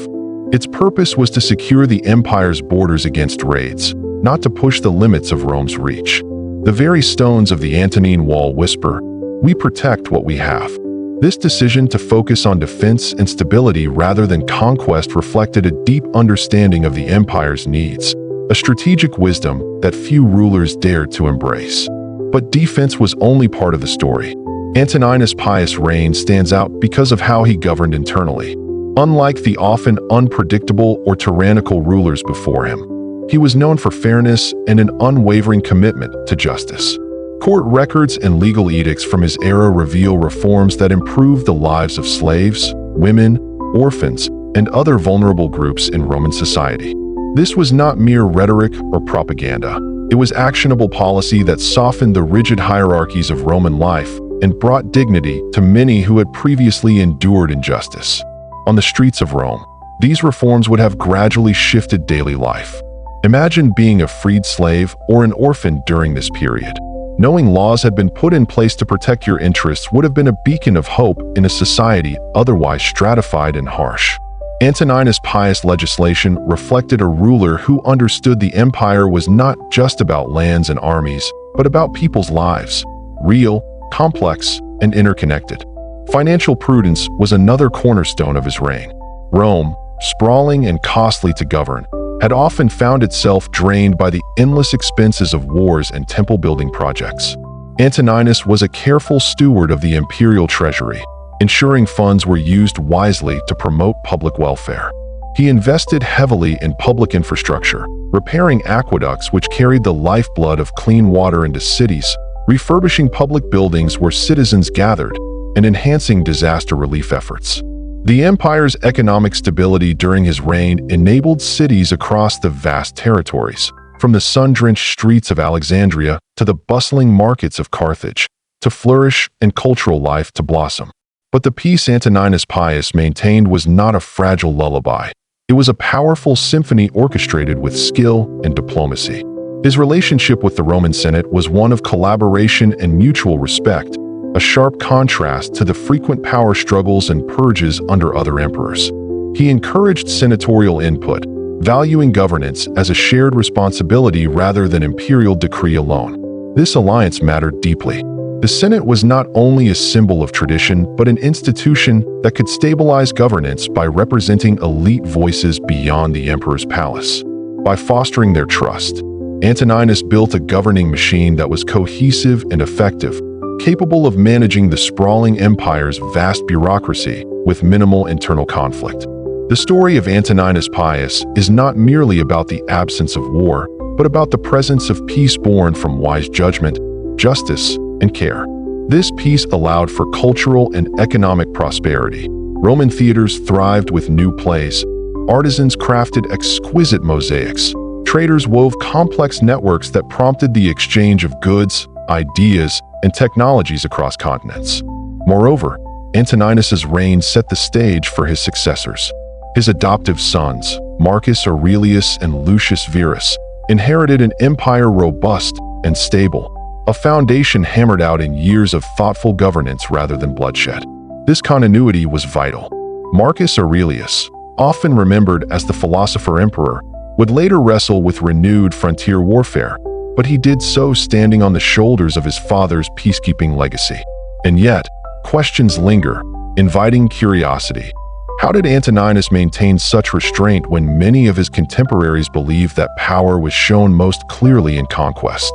Its purpose was to secure the empire's borders against raids, not to push the limits of Rome's reach. The very stones of the Antonine Wall whisper, "We protect what we have." This decision to focus on defense and stability rather than conquest reflected a deep understanding of the empire's needs, a strategic wisdom that few rulers dared to embrace. But defense was only part of the story. Antoninus Pius' reign stands out because of how he governed internally. Unlike the often unpredictable or tyrannical rulers before him, he was known for fairness and an unwavering commitment to justice. Court records and legal edicts from his era reveal reforms that improved the lives of slaves, women, orphans, and other vulnerable groups in Roman society. This was not mere rhetoric or propaganda. It was actionable policy that softened the rigid hierarchies of Roman life and brought dignity to many who had previously endured injustice. on the streets of Rome. These reforms would have gradually shifted daily life. Imagine being a freed slave or an orphan during this period. Knowing laws had been put in place to protect your interests would have been a beacon of hope in a society otherwise stratified and harsh. Antoninus Pius' legislation reflected a ruler who understood the empire was not just about lands and armies, but about people's lives, real, complex, and interconnected. Financial prudence was another cornerstone of his reign. Rome, sprawling and costly to govern, had often found itself drained by the endless expenses of wars and temple-building projects. Antoninus was a careful steward of the imperial treasury, ensuring funds were used wisely to promote public welfare. He invested heavily in public infrastructure, repairing aqueducts which carried the lifeblood of clean water into cities, refurbishing public buildings where citizens gathered, and enhancing disaster relief efforts. The empire's economic stability during his reign enabled cities across the vast territories, from the sun-drenched streets of Alexandria to the bustling markets of Carthage, to flourish and cultural life to blossom. But the peace Antoninus Pius maintained was not a fragile lullaby. It was a powerful symphony orchestrated with skill and diplomacy. His relationship with the Roman Senate was one of collaboration and mutual respect, a sharp contrast to the frequent power struggles and purges under other emperors. He encouraged senatorial input, valuing governance as a shared responsibility rather than imperial decree alone. This alliance mattered deeply. The Senate was not only a symbol of tradition, but an institution that could stabilize governance by representing elite voices beyond the emperor's palace. By fostering their trust, Antoninus built a governing machine that was cohesive and effective, capable of managing the sprawling empire's vast bureaucracy with minimal internal conflict. The story of Antoninus Pius is not merely about the absence of war, but about the presence of peace born from wise judgment, justice, and care. This peace allowed for cultural and economic prosperity. Roman theaters thrived with new plays, artisans crafted exquisite mosaics, traders wove complex networks that prompted the exchange of goods, ideas, and technologies across continents. Moreover, Antoninus's reign set the stage for his successors. His adoptive sons, Marcus Aurelius and Lucius Verus, inherited an empire robust and stable, a foundation hammered out in years of thoughtful governance rather than bloodshed. This continuity was vital. Marcus Aurelius, often remembered as the philosopher emperor, would later wrestle with renewed frontier warfare, but he did so standing on the shoulders of his father's peacekeeping legacy. And yet, questions linger, inviting curiosity. How did Antoninus maintain such restraint when many of his contemporaries believed that power was shown most clearly in conquest?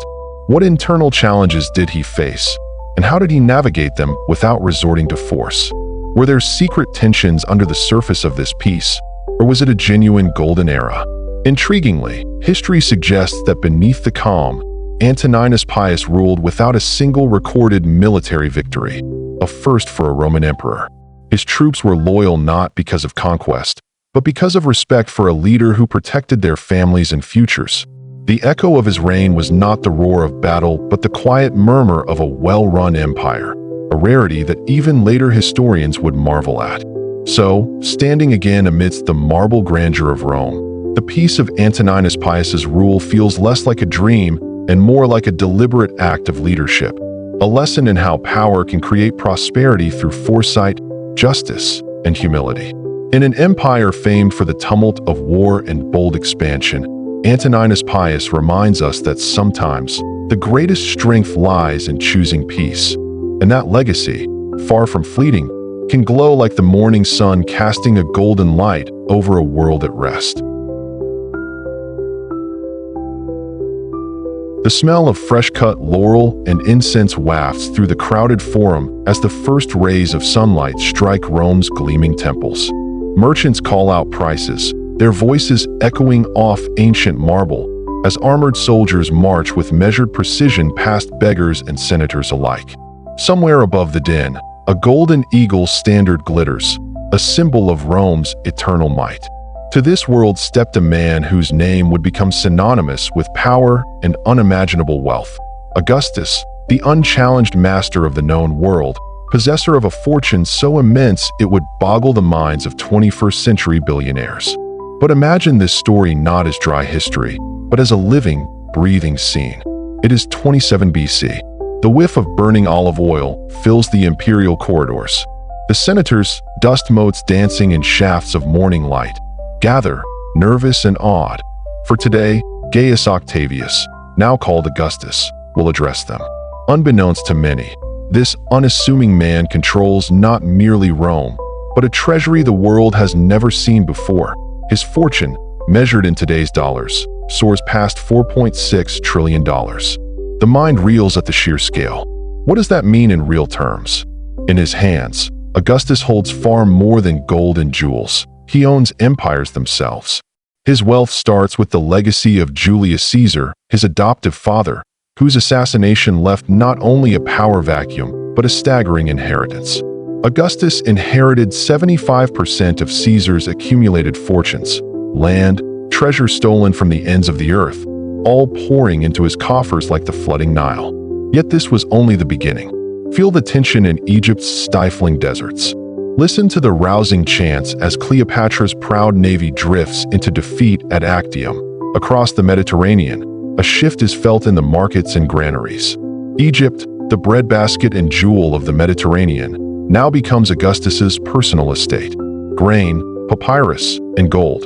What internal challenges did he face, and how did he navigate them without resorting to force? Were there secret tensions under the surface of this peace, or was it a genuine golden era? Intriguingly, history suggests that beneath the calm, Antoninus Pius ruled without a single recorded military victory, a first for a Roman emperor. His troops were loyal not because of conquest, but because of respect for a leader who protected their families and futures. The echo of his reign was not the roar of battle, but the quiet murmur of a well-run empire, a rarity that even later historians would marvel at. So, standing again amidst the marble grandeur of Rome, the peace of Antoninus Pius's rule feels less like a dream and more like a deliberate act of leadership, a lesson in how power can create prosperity through foresight, justice, and humility. In an empire famed for the tumult of war and bold expansion, Antoninus Pius reminds us that sometimes the greatest strength lies in choosing peace, and that legacy, far from fleeting, can glow like the morning sun casting a golden light over a world at rest. The smell of fresh-cut laurel and incense wafts through the crowded forum as the first rays of sunlight strike Rome's gleaming temples. Merchants call out prices, their voices echoing off ancient marble as armored soldiers march with measured precision past beggars and senators alike. Somewhere above the din, a golden eagle's standard glitters, a symbol of Rome's eternal might. To this world stepped a man whose name would become synonymous with power and unimaginable wealth. Augustus, the unchallenged master of the known world, possessor of a fortune so immense it would boggle the minds of 21st-century billionaires. But imagine this story not as dry history, but as a living, breathing scene. It is 27 BC. The whiff of burning olive oil fills the imperial corridors. The senators, dust motes dancing in shafts of morning light, gather, nervous and awed. For today, Gaius Octavius, now called Augustus, will address them. Unbeknownst to many, this unassuming man controls not merely Rome, but a treasury the world has never seen before. His fortune, measured in today's dollars, soars past $4.6 trillion. The mind reels at the sheer scale. What does that mean in real terms? In his hands, Augustus holds far more than gold and jewels. He owns empires themselves. His wealth starts with the legacy of Julius Caesar, his adoptive father, whose assassination left not only a power vacuum, but a staggering inheritance. Augustus inherited 75% of Caesar's accumulated fortunes, land, treasure stolen from the ends of the earth, all pouring into his coffers like the flooding Nile. Yet this was only the beginning. Feel the tension in Egypt's stifling deserts. Listen to the rousing chants as Cleopatra's proud navy drifts into defeat at Actium. Across the Mediterranean, a shift is felt in the markets and granaries. Egypt, the breadbasket and jewel of the Mediterranean, now becomes Augustus's personal estate. Grain, papyrus, and gold,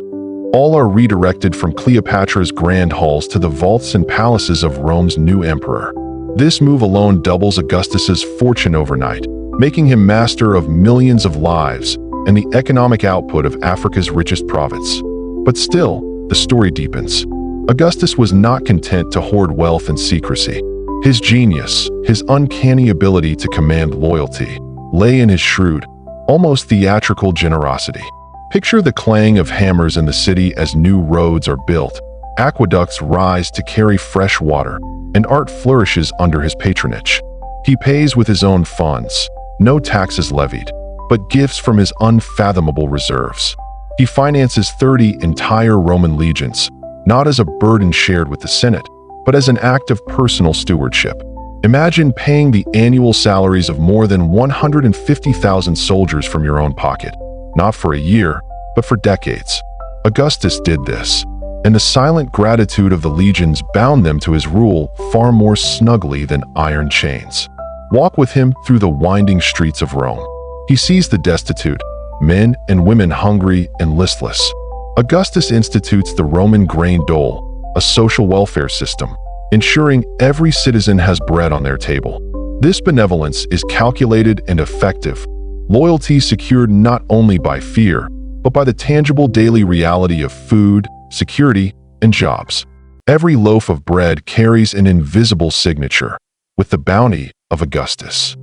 all are redirected from Cleopatra's grand halls to the vaults and palaces of Rome's new emperor. This move alone doubles Augustus's fortune overnight, making him master of millions of lives and the economic output of Africa's richest province. But still, the story deepens. Augustus was not content to hoard wealth in secrecy. His genius, his uncanny ability to command loyalty, lay in his shrewd, almost theatrical generosity. Picture the clang of hammers in the city as new roads are built, aqueducts rise to carry fresh water, and art flourishes under his patronage. He pays with his own funds, no taxes levied, but gifts from his unfathomable reserves. He finances 30 entire Roman legions, not as a burden shared with the Senate, but as an act of personal stewardship. Imagine paying the annual salaries of more than 150,000 soldiers from your own pocket, not for a year, but for decades. Augustus did this, and the silent gratitude of the legions bound them to his rule far more snugly than iron chains. Walk with him through the winding streets of Rome. He sees the destitute, men and women hungry and listless. Augustus institutes the Roman grain dole, a social welfare system, ensuring every citizen has bread on their table. This benevolence is calculated and effective, loyalty secured not only by fear, but by the tangible daily reality of food, security, and jobs. Every loaf of bread carries an invisible signature, with the bounty of Augustus.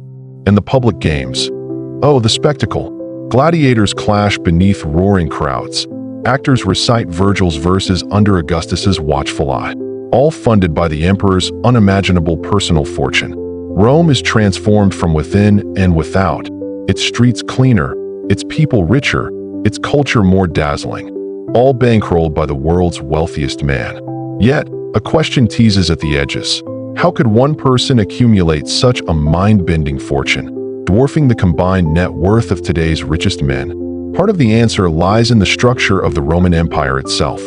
And the public games. Oh, the spectacle. Gladiators clash beneath roaring crowds. Actors recite Virgil's verses under Augustus's watchful eye, all funded by the emperor's unimaginable personal fortune. Rome is transformed from within and without, its streets cleaner, its people richer, its culture more dazzling, all bankrolled by the world's wealthiest man. Yet, a question teases at the edges. How could one person accumulate such a mind-bending fortune, dwarfing the combined net worth of today's richest men? Part of the answer lies in the structure of the Roman Empire itself.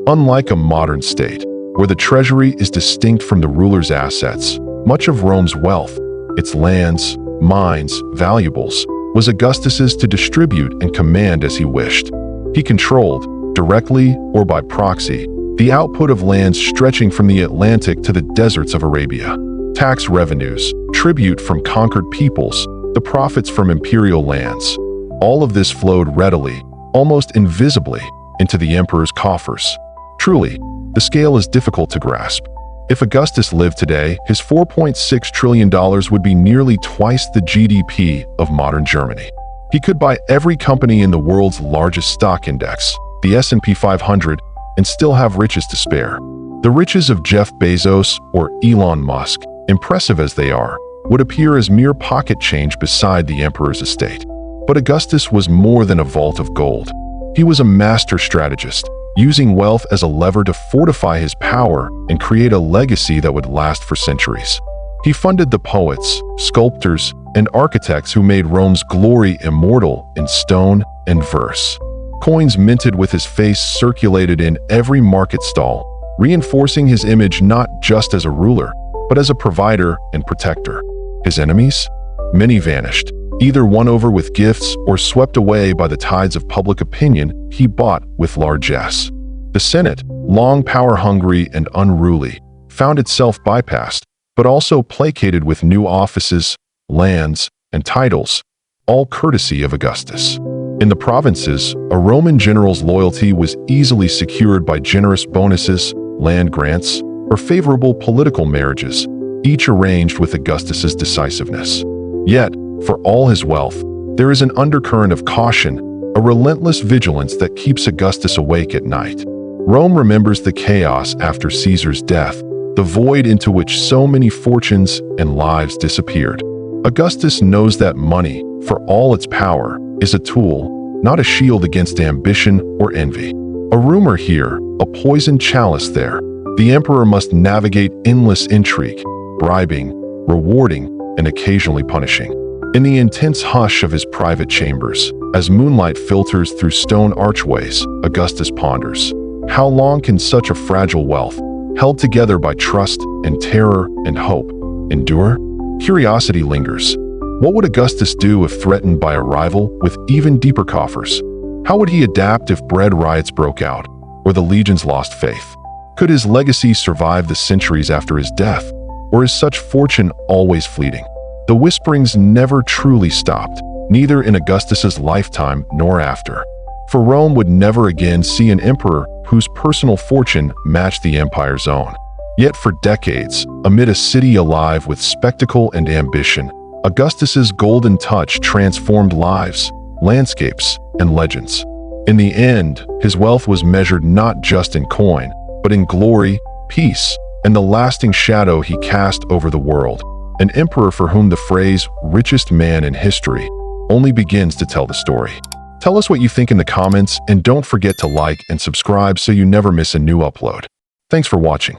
Unlike a modern state, where the treasury is distinct from the ruler's assets, much of Rome's wealth, its lands, mines, valuables, was Augustus's to distribute and command as he wished. He controlled, directly or by proxy, the output of lands stretching from the Atlantic to the deserts of Arabia. Tax revenues, tribute from conquered peoples, the profits from imperial lands. All of this flowed readily, almost invisibly, into the emperor's coffers. Truly, the scale is difficult to grasp. If Augustus lived today, his $4.6 trillion would be nearly twice the GDP of modern Germany. He could buy every company in the world's largest stock index, the S&P 500, and still have riches to spare. The riches of Jeff Bezos or Elon Musk, impressive as they are, would appear as mere pocket change beside the emperor's estate. But Augustus was more than a vault of gold. He was a master strategist, using wealth as a lever to fortify his power and create a legacy that would last for centuries. He funded the poets, sculptors, and architects who made Rome's glory immortal in stone and verse. Coins minted with his face circulated in every market stall, reinforcing his image not just as a ruler, but as a provider and protector. His enemies? Many vanished, either won over with gifts or swept away by the tides of public opinion he bought with largesse. The Senate, long power-hungry and unruly, found itself bypassed, but also placated with new offices, lands, and titles, all courtesy of Augustus. In the provinces, a Roman general's loyalty was easily secured by generous bonuses, land grants, or favorable political marriages, each arranged with Augustus's decisiveness. Yet, for all his wealth, there is an undercurrent of caution, a relentless vigilance that keeps Augustus awake at night. Rome remembers the chaos after Caesar's death, the void into which so many fortunes and lives disappeared. Augustus knows that money, for all its power, is a tool, not a shield against ambition or envy. A rumor here, a poisoned chalice there. The emperor must navigate endless intrigue, bribing, rewarding, and occasionally punishing. In the intense hush of his private chambers, as moonlight filters through stone archways, Augustus ponders. How long can such a fragile wealth, held together by trust and terror and hope, endure? Curiosity lingers. What would Augustus do if threatened by a rival with even deeper coffers? How would he adapt if bread riots broke out, or the legions lost faith? Could his legacy survive the centuries after his death, or is such fortune always fleeting? The whisperings never truly stopped, neither in Augustus's lifetime nor after. For Rome would never again see an emperor whose personal fortune matched the empire's own. Yet for decades, amid a city alive with spectacle and ambition, Augustus's golden touch transformed lives, landscapes, and legends. In the end, his wealth was measured not just in coin, but in glory, peace, and the lasting shadow he cast over the world. An emperor for whom the phrase "richest man in history" only begins to tell the story. Tell us what you think in the comments, and don't forget to like and subscribe so you never miss a new upload. Thanks for watching.